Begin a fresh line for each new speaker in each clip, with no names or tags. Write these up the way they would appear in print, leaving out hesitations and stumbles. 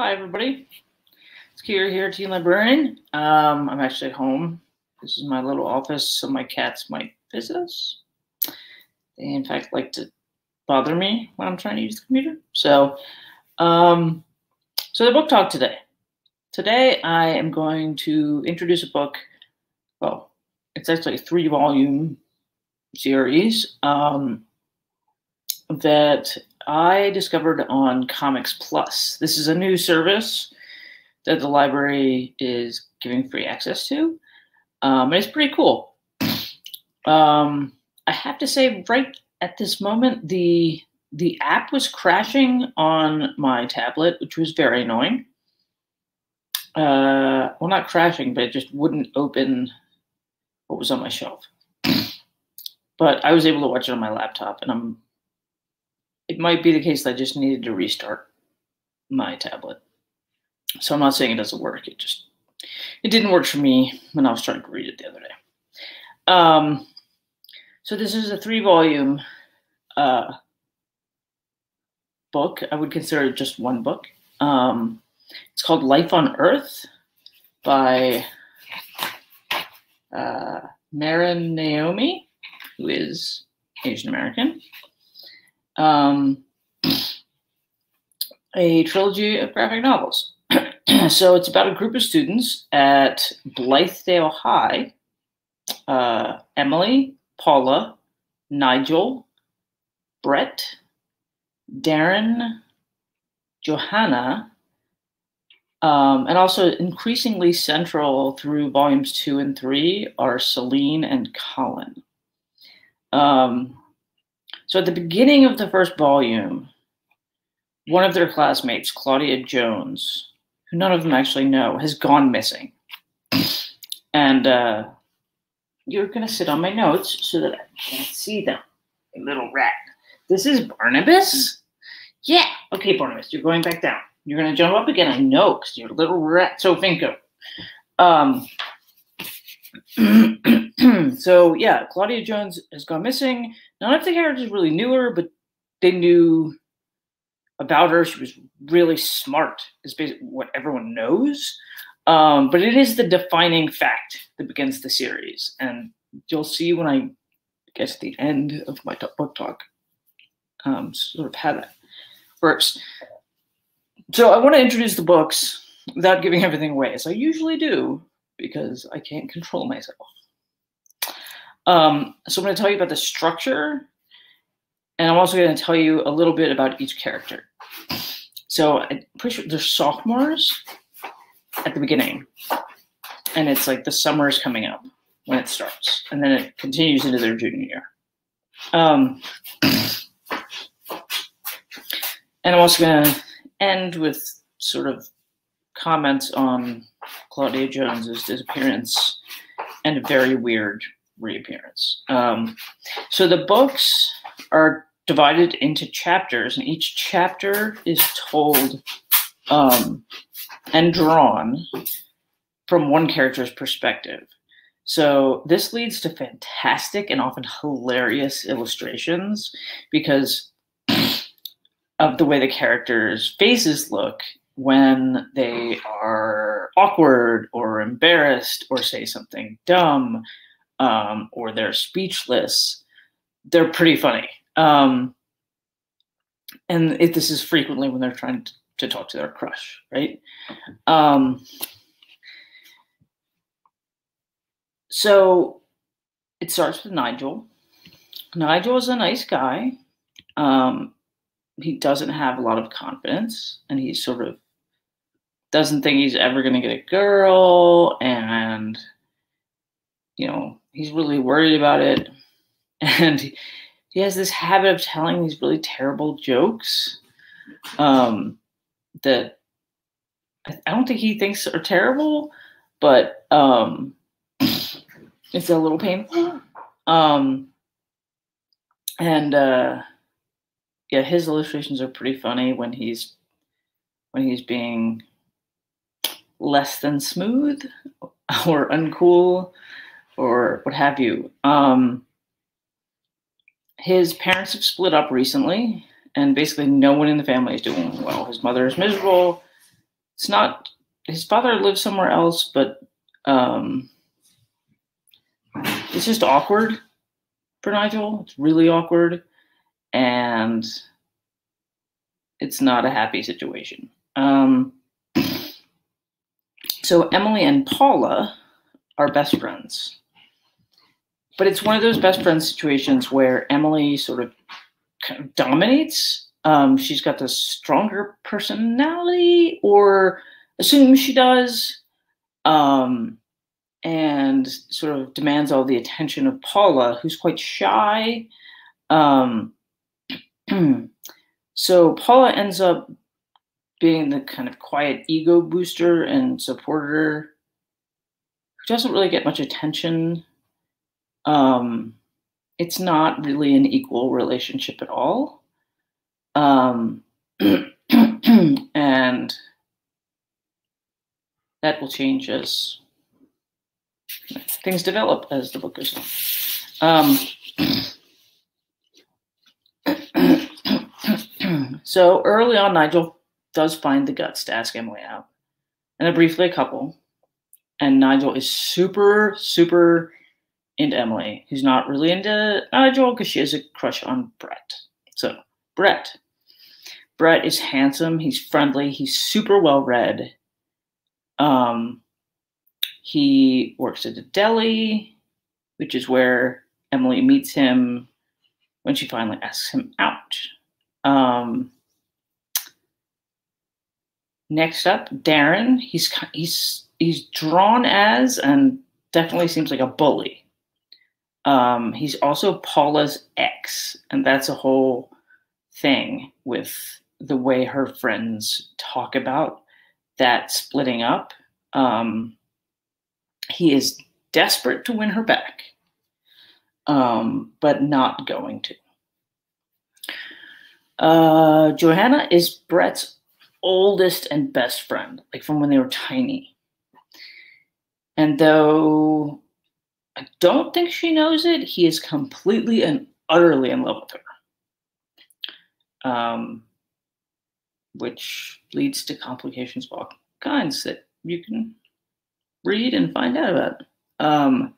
Hi, everybody. It's Kira here, Teen Librarian. I'm actually at home. This is my little office, so my cats might visit us. They, in fact, like to bother me when I'm trying to use the computer. So the book talk today. Today, I am going to introduce a book. Well, it's actually a 3-volume series that I discovered on Comics Plus. This is a new service that the library is giving free access to. And it's pretty cool. I have to say, right at this moment, the app was crashing on my tablet, which was very annoying. Well, not crashing, but it just wouldn't open what was on my shelf. But I was able to watch it on my laptop, and it might be the case that I just needed to restart my tablet. So I'm not saying it doesn't work. It didn't work for me when I was trying to read it the other day. So this is a 3-volume book. I would consider it just one book. It's called Life on Earth by Marin Naomi, who is Asian American. A trilogy of graphic novels. So it's about a group of students at Blythedale High. Emily, Paula, Nigel, Brett, Darren, Johanna, and also increasingly central through volumes 2 and 3 are Celine and Colin. So at the beginning of the first volume, one of their classmates, Claudia Jones, who none of them actually know, has gone missing. And you're going to sit on my notes so that I can't see them. A little rat. This is Barnabas? Yeah. Okay, Barnabas, you're going back down. You're going to jump up again. I know, because you're a little rat. So, Finko. So, yeah, Claudia Jones has gone missing. None of the characters really knew her, but they knew about her. She was really smart, is basically what everyone knows. But it is the defining fact that begins the series. And you'll see when I get to the end of my book talk sort of how that works. So I want to introduce the books without giving everything away, as I usually do, because I can't control myself. So I'm going to tell you about the structure, and I'm also going to tell you a little bit about each character. So I'm pretty sure they're sophomores at the beginning, and it's like the summer is coming up when it starts, and then it continues into their junior year. And I'm also going to end with sort of comments on Claudia Jones's disappearance and a very weird reappearance. So the books are divided into chapters, and each chapter is told and drawn from one character's perspective. So this leads to fantastic and often hilarious illustrations because of the way the characters' faces look when they are awkward or embarrassed or say something dumb or they're speechless. They're pretty funny. And this is frequently when they're trying to talk to their crush, right? So it starts with Nigel. Nigel is a nice guy. He doesn't have a lot of confidence, and he sort of doesn't think he's ever going to get a girl, and, you know, he's really worried about it. And he has this habit of telling these really terrible jokes that I don't think he thinks are terrible, but it's a little painful. Yeah, his illustrations are pretty funny when he's being less than smooth or uncool or what have you. His parents have split up recently, and basically no one in the family is doing well. His mother is miserable. it's not, his father lives somewhere else, but it's just awkward for Nigel. It's really awkward, and it's not a happy situation. So Emily and Paula are best friends, but it's one of those best friend situations where Emily sort of kind of dominates. She's got the stronger personality, or assumes she does, and sort of demands all the attention of Paula, who's quite shy. So Paula ends up being the kind of quiet ego booster and supporter who doesn't really get much attention. It's not really an equal relationship at all. And that will change as things develop as the book goes on. So early on, Nigel does find the guts to ask Emily out, and they're briefly a couple. And Nigel is super, super into Emily, who's not really into Nigel because she has a crush on Brett. So Brett is handsome. He's friendly. He's super well read. He works at a deli, which is where Emily meets him when she finally asks him out. Next up, Darren. He's drawn as, and definitely seems like a bully. He's also Paula's ex, and that's a whole thing with the way her friends talk about that splitting up. He is desperate to win her back, but not going to. Johanna is Brett's oldest and best friend, like from when they were tiny. And though I don't think she knows it, he is completely and utterly in love with her. Which leads to complications of all kinds that you can read and find out about.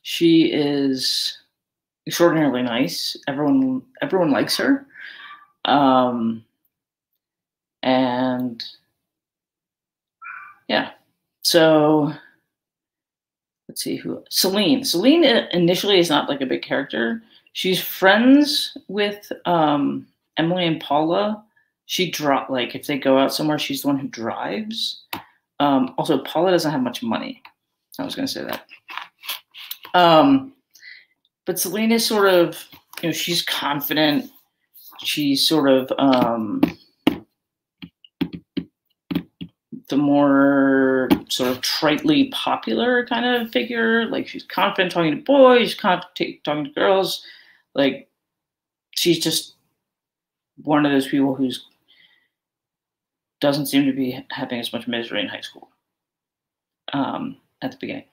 She is extraordinarily nice. Everyone likes her. And yeah, so let's see who. Celine initially is not like a big character. She's friends with Emily and Paula. She like if they go out somewhere, she's the one who drives. Also, Paula doesn't have much money. I was going to say that. But Celine is sort of, she's confident. She's sort of the more sort of tritely popular kind of figure. Like, she's confident talking to boys, confident talking to girls. Like, she's just one of those people who's doesn't seem to be having as much misery in high school at the beginning.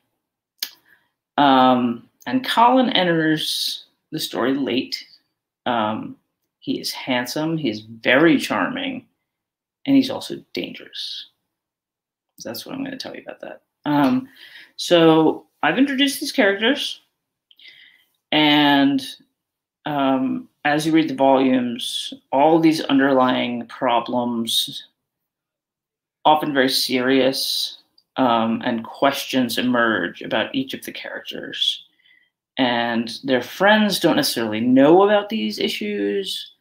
And Colin enters the story late. He is handsome, he is very charming, and he's also dangerous. So that's what I'm going to tell you about that. So I've introduced these characters, and as you read the volumes, all these underlying problems, often very serious, and questions emerge about each of the characters. And their friends don't necessarily know about these issues,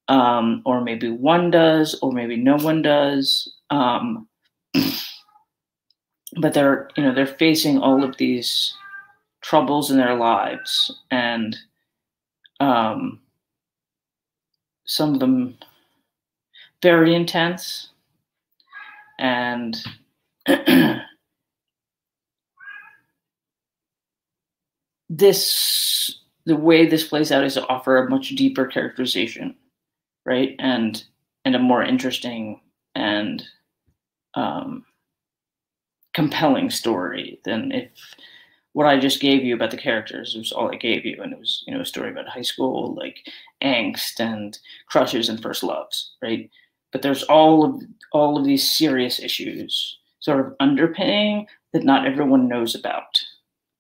or maybe one does, or maybe no one does. But they're facing all of these troubles in their lives, and some of them very intense. And the way this plays out is to offer a much deeper characterization, right? And a more interesting and compelling story than if what I just gave you about the characters was all I gave you, and it was, a story about high school, like angst and crushes and first loves, right? but there's all of these serious issues sort of underpinning that not everyone knows about,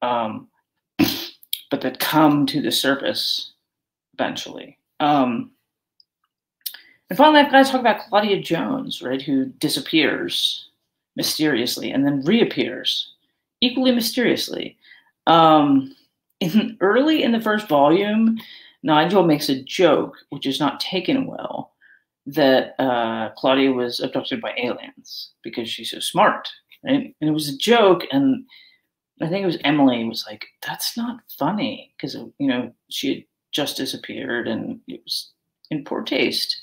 but that come to the surface eventually. And finally, I've got to talk about Claudia Jones, right, who disappears mysteriously and then reappears equally mysteriously. Early in the first volume, Nigel makes a joke, which is not taken well, that Claudia was abducted by aliens because she's so smart, right? And it was a joke, and I think it was Emily was like, "That's not funny," because she had just disappeared, and it was in poor taste.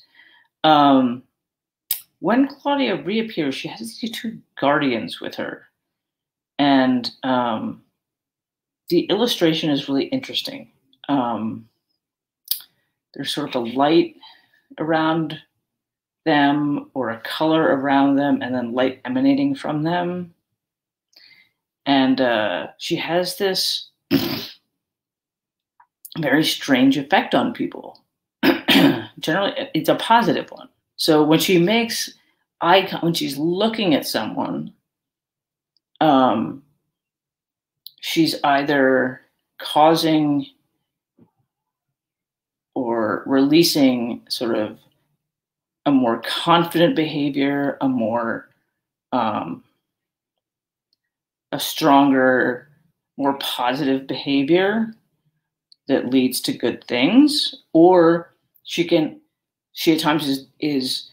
When Claudia reappears, she has these two guardians with her, and the illustration is really interesting. There's sort of a light around them or a color around them and then light emanating from them. And she has this very strange effect on people. Generally, it's a positive one. So when she makes when she's looking at someone, she's either causing or releasing sort of a more confident behavior, a more a stronger, more positive behavior that leads to good things, or she at times is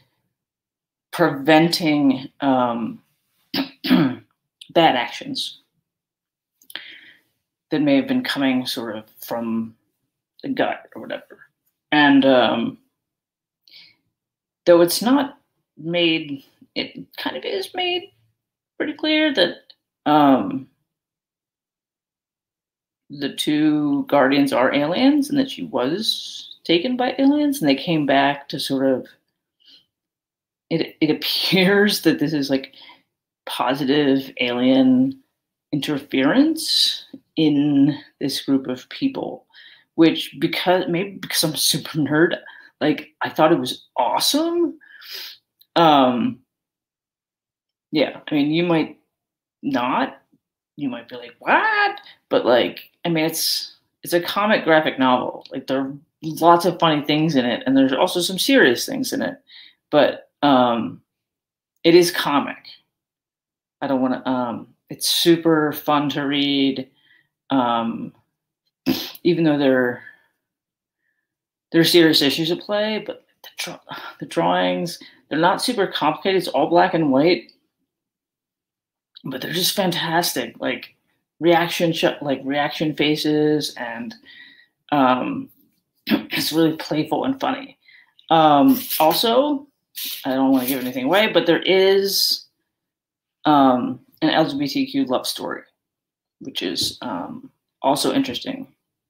preventing bad actions that may have been coming sort of from the gut or whatever. And though it's not made, it kind of is made pretty clear that the two guardians are aliens and that she was taken by aliens, and they came back to sort of, it appears that this is like positive alien interference in this group of people, which maybe because I'm a super nerd, like I thought it was awesome. Yeah, I mean, you might not, you might be like, what? But like, I mean, it's a comic graphic novel. Like there are lots of funny things in it, and there's also some serious things in it. But it is comic. I don't want to. It's super fun to read, even though there are serious issues at play. But the drawings, they're not super complicated. It's all black and white, but they're just fantastic. Like reaction faces, and it's really playful and funny. Also, I don't want to give anything away, but there is an LGBTQ love story, which is also interesting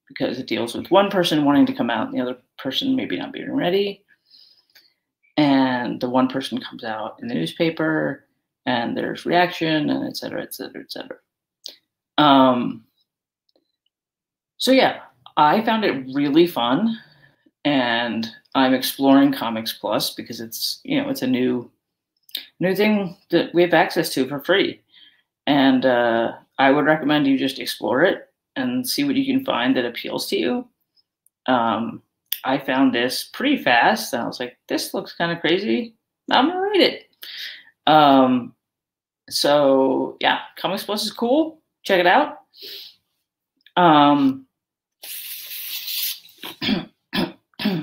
because it deals with one person wanting to come out and the other person maybe not being ready. And the one person comes out in the newspaper, and there's reaction, and et cetera, et cetera, et cetera. So yeah, I found it really fun, and I'm exploring Comics Plus because it's a new thing that we have access to for free, and I would recommend you just explore it and see what you can find that appeals to you. I found this pretty fast, and I was like, this looks kind of crazy. I'm gonna read it. So yeah, Comics Plus is cool. Check it out.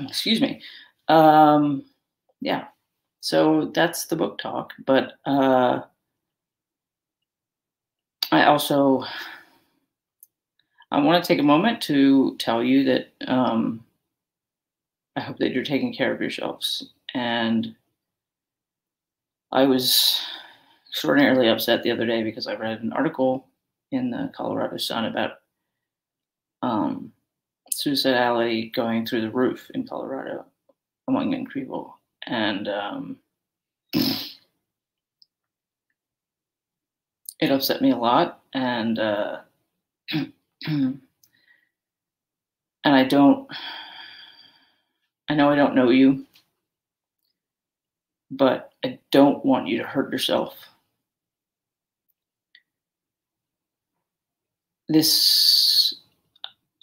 Excuse me. Yeah. So that's the book talk, but I want to take a moment to tell you that I hope that you're taking care of yourselves. And I was extraordinarily upset the other day because I read an article in the Colorado Sun about suicidality going through the roof in Colorado among young people. And it upset me a lot. And and I know I don't know you, but I don't want you to hurt yourself.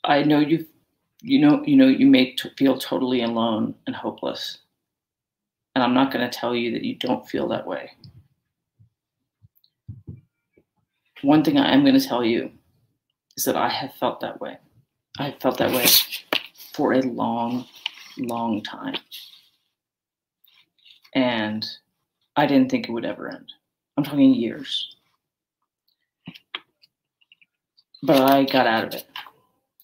I know you may feel totally alone and hopeless. And I'm not going to tell you that you don't feel that way. One thing I am going to tell you is that I have felt that way. I have felt that way for a long, long time. And I didn't think it would ever end. I'm talking years. But I got out of it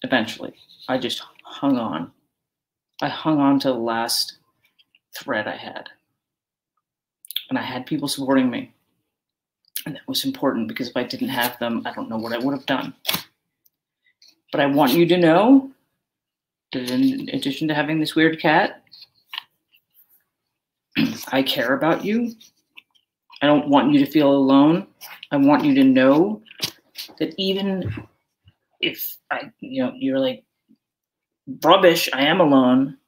eventually. I just hung on. I hung on to the last thread I had. And I had people supporting me. And that was important, because if I didn't have them, I don't know what I would have done. But I want you to know that in addition to having this weird cat, I care about you. I don't want you to feel alone. I want you to know that even if you're like, rubbish, I am alone.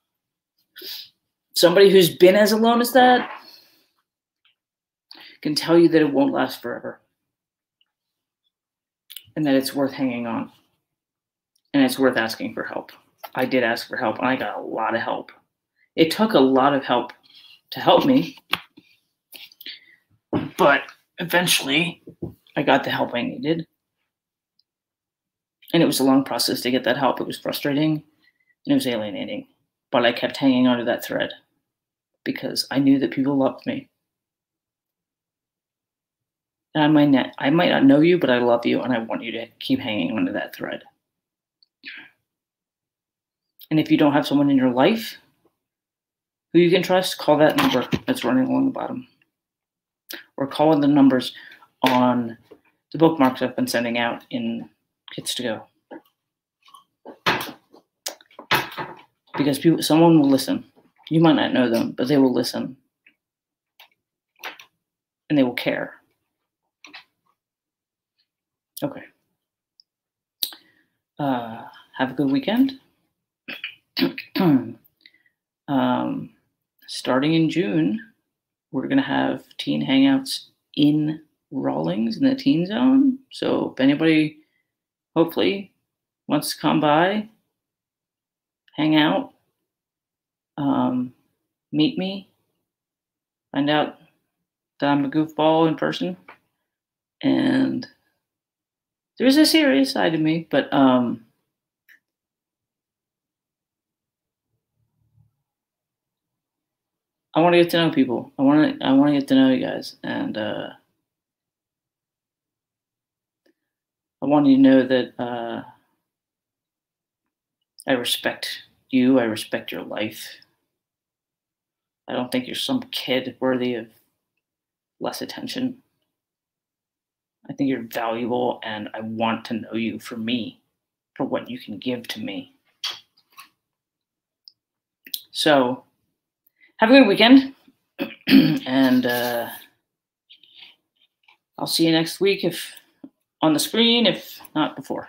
Somebody who's been as alone as that can tell you that it won't last forever. And that it's worth hanging on. And it's worth asking for help. I did ask for help, and I got a lot of help. It took a lot of help to help me. But eventually, I got the help I needed. And it was a long process to get that help. It was frustrating, and it was alienating. But I kept hanging onto that thread because I knew that people loved me. And I might not know you, but I love you, and I want you to keep hanging onto that thread. And if you don't have someone in your life who you can trust, call that number that's running along the bottom. Or call in the numbers on the bookmarks I've been sending out in Kits to Go. Because someone will listen. You might not know them, but they will listen. And they will care. Okay. Have a good weekend. Starting in June, we're going to have teen hangouts in Rawlings in the teen zone. So if anybody hopefully wants to come by, hang out, meet me, find out that I'm a goofball in person. And there's a serious side to me, but I want to get to know people. I want to get to know you guys, and I want you to know that I respect you. I respect your life. I don't think you're some kid worthy of less attention. I think you're valuable, and I want to know you for me, for what you can give to me. So, have a good weekend, and I'll see you next week, if on the screen, if not before.